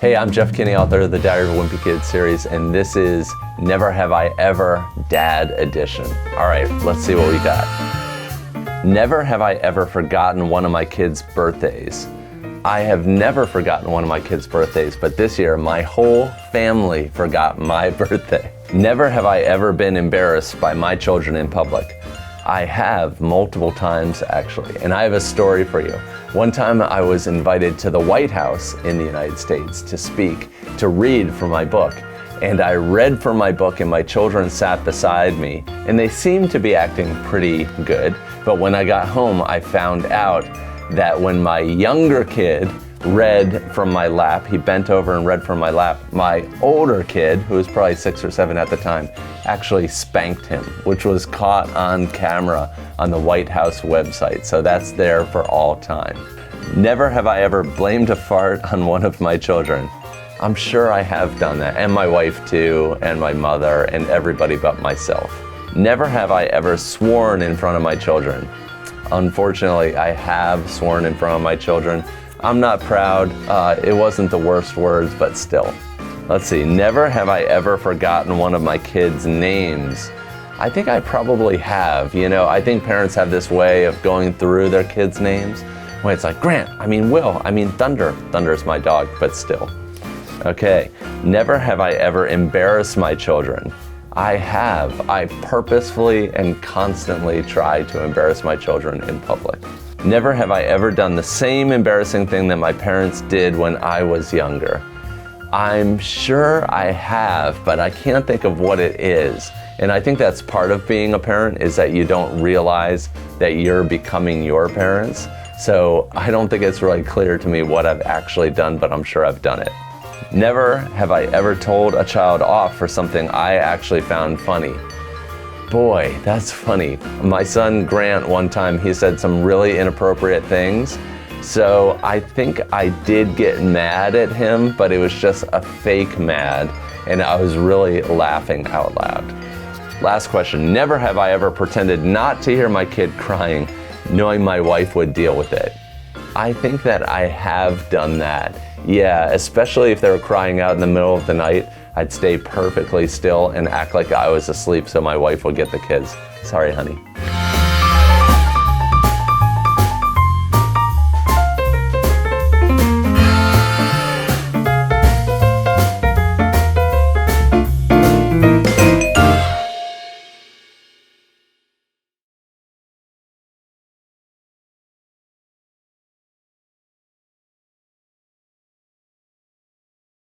Hey, I'm Jeff Kinney, author of the Diary of a Wimpy Kid series, and this is Never Have I Ever Dad Edition. All right, let's see what we got. Never have I ever forgotten one of my kids' birthdays. I have never forgotten one of my kids' birthdays, but this year my whole family forgot my birthday. Never have I ever been embarrassed by my children in public. I have multiple times actually, and I have a story for you. One time I was invited to the White House in the United States to speak, to read from my book. And I read from my book and my children sat beside me and they seemed to be acting pretty good. But when I got home, I found out that when my younger kid read from my lap, he bent over and read from my lap, my older kid, who was probably 6 or 7 at the time, actually spanked him, which was caught on camera on the White House website. So that's there for all time. Never have I ever blamed a fart on one of my children. I'm sure I have done that, and my wife too, and my mother, and everybody but myself. Never have I ever sworn in front of my children. Unfortunately, I have sworn in front of my children. I'm not proud. It wasn't the worst words, but still. Let's see, never have I ever forgotten one of my kids' names. I think I probably have. You know, I think parents have this way of going through their kids' names when it's like, Grant, I mean Will, I mean Thunder. Thunder's my dog, but still. Okay, never have I ever embarrassed my children. I have. I purposefully and constantly try to embarrass my children in public. Never have I ever done the same embarrassing thing that my parents did when I was younger. I'm sure I have, but I can't think of what it is. And I think that's part of being a parent, is that you don't realize that you're becoming your parents. So I don't think it's really clear to me what I've actually done, but I'm sure I've done it. Never have I ever told a child off for something I actually found funny. Boy, that's funny. My son Grant, one time, he said some really inappropriate things. So I think I did get mad at him, but it was just a fake mad, and I was really laughing out loud. Last question, never have I ever pretended not to hear my kid crying, knowing my wife would deal with it. I think that I have done that. Yeah, especially if they were crying out in the middle of the night, I'd stay perfectly still and act like I was asleep so my wife would get the kids. Sorry, honey.